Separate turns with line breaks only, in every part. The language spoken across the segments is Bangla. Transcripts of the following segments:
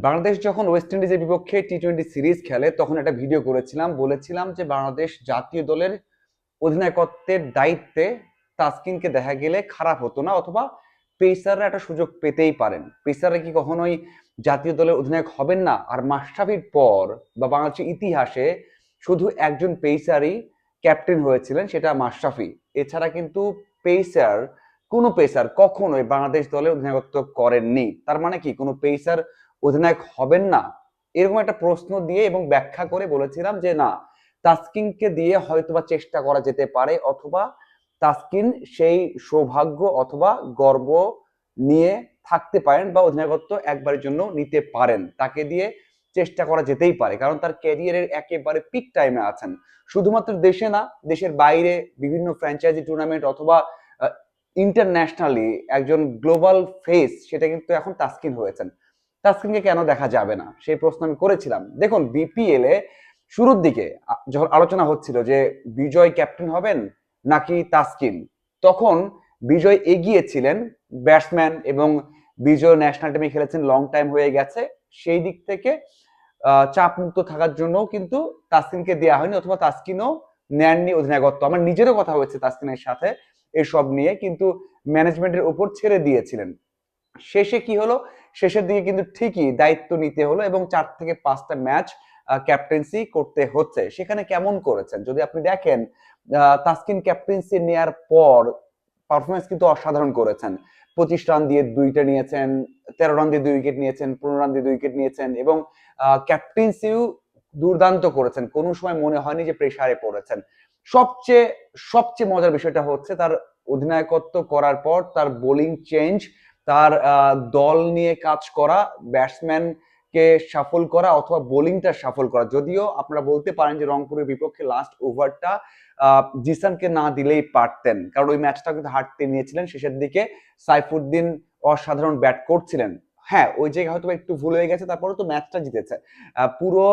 বাংলাদেশ যখন ওয়েস্ট ইন্ডিজের বিপক্ষে টি-20 সিরিজ খেলে তখন একটা ভিডিও করেছিলাম, বলেছিলাম যে বাংলাদেশ জাতীয় দলের অধিনায়কত্বের দায়িত্বে তাসকিনকে দেখা গেলে খারাপ হতো না, অথবা পেসাররা একটা সুযোগ পেতেই পারেন। পেসাররা কি কখনোই জাতীয় দলের অধিনায়ক হবেন না? আর মাশরাফির পর বা বাংলাদেশের ইতিহাসে শুধু একজন পেসারই ক্যাপ্টেন হয়েছিলেন, সেটা মাশরাফি। এছাড়া কিন্তু পেসার কোনো পেসার কখনোই বাংলাদেশ দলের অধিনায়কত্ব করেননি। তার মানে কি কোনো পেসার অধিনায়ক হবেন না? এরকম একটা প্রশ্ন দিয়ে এবং ব্যাখ্যা করে বলেছিলাম যে না, তাসকিনকে দিয়ে হয়তোবা চেষ্টা করা যেতে পারে, অথবা তাসকিন সেই সৌভাগ্য অথবা গর্ব নিয়ে থাকতে পারেন বা অধিনায়কত্ব একবারের জন্য নিতে পারেন। তাকে দিয়ে চেষ্টা করা যেতেই পারে, কারণ তার ক্যারিয়ারের একেবারে পিক টাইমে আছেন। শুধুমাত্র দেশে না, দেশের বাইরে বিভিন্ন ফ্র্যাঞ্চাইজি টুর্নামেন্ট অথবা ইন্টারন্যাশনালি একজন গ্লোবাল ফেস, সেটা কিন্তু এখন তাসকিন হয়েছেন। তাসকিনকে কেন দেখা যাবে না সেই প্রশ্ন আমি করেছিলাম। দেখুন, বিপিএল এ শুরুর দিকে যখন আলোচনা হচ্ছিল যে বিজয় ক্যাপ্টেন হবেন নাকি তাসকিন, তখন বিজয় এগিয়ে ছিলেন ব্যাটসম্যান, এবং বিজয় ন্যাশনাল টিমে খেলেছেন, লং টাইম হয়ে গেছে। সেই দিক থেকে চাপ মুক্ত থাকার জন্য কিন্তু তাসকিনকে দেওয়া হয়নি, অথবা তাসকিনও নেননি অধিনায়কত্ব। আমার নিজেরও কথা হয়েছে তাসকিনের সাথে এসব নিয়ে, কিন্তু ম্যানেজমেন্টের উপর ছেড়ে দিয়েছিলেন। শেষে কি হলো, শেষের দিকে কিন্তু ঠিকই দায়িত্ব নিতে হলো এবং 4 থেকে 5টা ম্যাচ ক্যাপ্টেন্সি করতে হচ্ছে। সেখানে কেমন করেছেন যদি আপনি দেখেন, তাসকিন ক্যাপ্টেন্সি নেয়ার পর পারফরমেন্স কিন্তু অসাধারণ করেছেন। 25 রান দিয়ে 2টা নিয়েছেন, 13 রান দিয়ে 2 উইকেট নিয়েছেন, 15 রান দিয়ে 2 উইকেট নিয়েছেন, এবং ক্যাপ্টেন্সিও দুর্দান্ত করেছেন। কোনো সময় মনে হয়নি যে প্রেসারে পড়েছেন। সবচেয়ে সবচেয়ে মজার বিষয়টা হচ্ছে তার অধিনায়কত্ব করার পর তার বোলিং চেঞ্জ, তার দল নিয়ে কাজ করা, ব্যাটসম্যান কে সাফল করা অথবা বোলিংটা সাফল করা। যদিও আপনারা বলতে পারেন যে রংপুরের বিপক্ষে লাস্ট ওভারটা জিসানকে না দিলেই পারতেন, কারণ ওই ম্যাচটা কিন্তু হারতে নিয়েছিলেন শেষের দিকে। সাইফুদ্দিন অসাধারণ ব্যাট করছিলেন। হ্যাঁ, ওই জায়গায় হয়তো একটু ভুল হয়ে গেছে, তারপরে তো ম্যাচটা জিতেছে। পুরো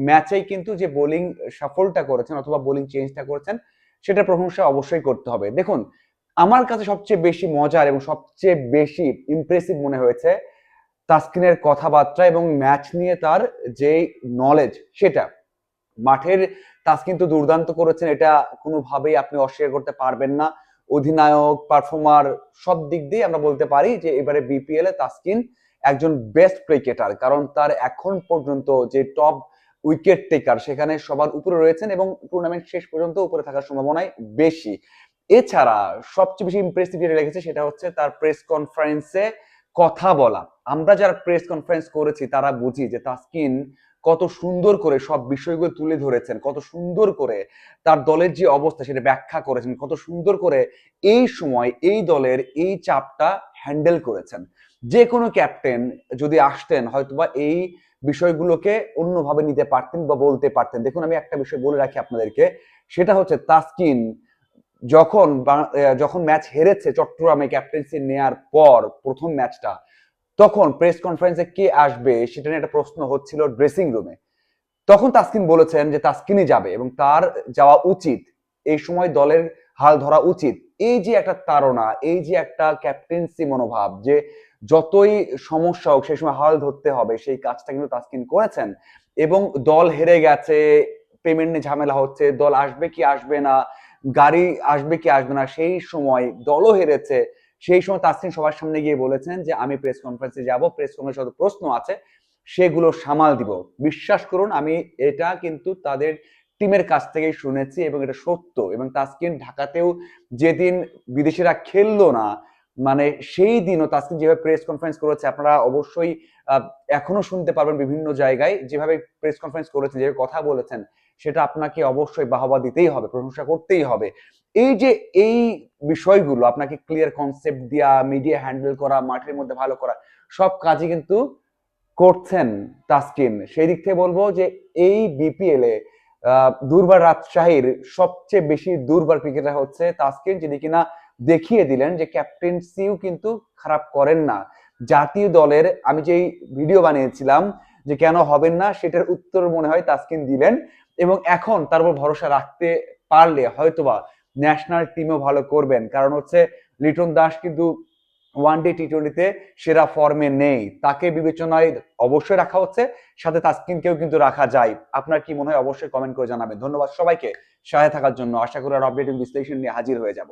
ম্যাচেই কিন্তু যে বোলিং সাফলটা করেছেন অথবা বোলিং চেঞ্জটা করেছেন, সেটা প্রশংসা অবশ্যই করতে হবে। দেখুন, আমার কাছে সবচেয়ে বেশি মজার এবং সবচেয়ে বেশি ইমপ্রেসিভ মনে হয়েছে তাসকিনের কথাবার্তা এবং ম্যাচ নিয়ে তার যে নলেজ, সেটা। মাঠের তাসকিন তো দুর্দান্ত করেছেন, এটা কোনোভাবেই আপনি অস্বীকার করতে পারবেন না। অধিনায়ক, পারফর্মার, সব দিক দিয়ে আমরা বলতে পারি যে এবারে বিপিএল এ তাসকিন একজন বেস্ট ক্রিকেটার, কারণ তার এখন পর্যন্ত যে টপ উইকেট টেকার সেখানে সবার উপরে রয়েছেন এবং টুর্নামেন্ট শেষ পর্যন্ত উপরে থাকার সম্ভাবনাই বেশি। এছাড়া সবচেয়ে বেশি ইমপ্রেসিভ যেটা লেগেছে সেটা হচ্ছে তার প্রেস কনফারেন্সে কথা বলা। আমরা যারা প্রেস কনফারেন্স করেছি তারা বুঝি যে তাসকিন কত সুন্দর করে সব বিষয়গুলো তুলে ধরেছেন, কত সুন্দর করে তার দলের যে অবস্থা সেটা ব্যাখ্যা করেছেন, কত সুন্দর করে এই সময় এই দলের এই চাপটা হ্যান্ডেল করেছেন। যে কোনো ক্যাপ্টেন যদি আসতেন হয়তোবা এই বিষয়গুলোকে অন্যভাবে নিতে পারতেন বা বলতে পারতেন। দেখুন, আমি একটা বিষয় বলে রাখি আপনাদেরকে, সেটা হচ্ছে তাসকিন যখন যখন ম্যাচ হেরেছে চট্টগ্রামে ক্যাপ্টেন্সি নেয়ার পর প্রথম ম্যাচটা, তখন প্রেস কনফারেন্সে কে আসবে সেটা নিয়ে একটা প্রশ্ন হচ্ছিল ড্রেসিং রুমে। তখন তাসকিন বলেছেন যে তাসকিনই যাবে এবং তার যাওয়া উচিত, এই সময় দলের হাল ধরা উচিত। এই যে একটা তাড়না, এই যে একটা ক্যাপ্টেন্সি মনোভাব, যে যতই সমস্যা হোক সেই সময় হাল ধরতে হবে, সেই কাজটা কিন্তু তাসকিন করেছেন। এবং দল হেরে গেছে, পেমেন্ট নিয়ে ঝামেলা হচ্ছে, দল আসবে কি আসবে না, গাড়ি আসবে কি আসবে না, সেই সময় দলও হেরেছে, সেই সময় তাসকিন সবার সামনে গিয়ে বলেছেন যে আমি প্রেস কনফারেন্সে যাব, প্রেস কনফারেন্সে যত প্রশ্ন আছে সেগুলো সামাল দিব। বিশ্বাস করুন, আমি এটা কিন্তু তাদের টিমের কাছ থেকেই শুনেছি এবং এটা সত্য। এবং তাসকিন ঢাকাতেও যেদিন বিদেশিরা খেললো না, মানে সেই দিনও তাসকিন যেভাবে প্রেস কনফারেন্স করেছে, আপনারা অবশ্যই এখনো শুনতে পারবেন বিভিন্ন জায়গায়, যেভাবে প্রেস কনফারেন্স করেছেন, যেভাবে কথা বলেছেন, সেটা আপনাকে অবশ্যই বাহবা দিতেই হবে, প্রশংসা করতেই হবে। এই যে এই বিষয়গুলো আপনাকে ক্লিয়ার কনসেপ্ট দিয়া মিডিয়া হ্যান্ডেল করা, মাঠের মধ্যে ভালো করা, সব কাজই কিন্তু করছেন তাসকিন। সেই দিক থেকে বলবো যে এই বিপিএল এ দুর্বার রাজশাহীর সবচেয়ে বেশি দুর্বার ক্রিকেটার হচ্ছে তাসকিন, যিনি কিনা দেখিয়ে দিলেন যে ক্যাপ্টেন্সিও কিন্তু খারাপ করেন না। জাতীয় দলের আমি যেই ভিডিও বানিয়েছিলাম যে কেন হবেন না, সেটার উত্তর মনে হয় তাসকিন দিলেন, এবং এখন তার উপর ভরসা রাখতে পারলে হয়তোবা ন্যাশনাল টিমও ভালো করবেন। কারণ হচ্ছে লিটন দাস কিন্তু ওয়ানডে টি-20তে সেরা ফর্মে নেই, তাকে বিবেচনায় অবশ্যই রাখা হচ্ছে, সাথে তাসকিনকেও কিন্তু রাখা যায়। আপনার কি মনে হয় অবশ্যই কমেন্ট করে জানাবেন। ধন্যবাদ সবাইকে সাথে থাকার জন্য। আশা করি আর আপডেট বিশ্লেষণ নিয়ে হাজির হয়ে যাব।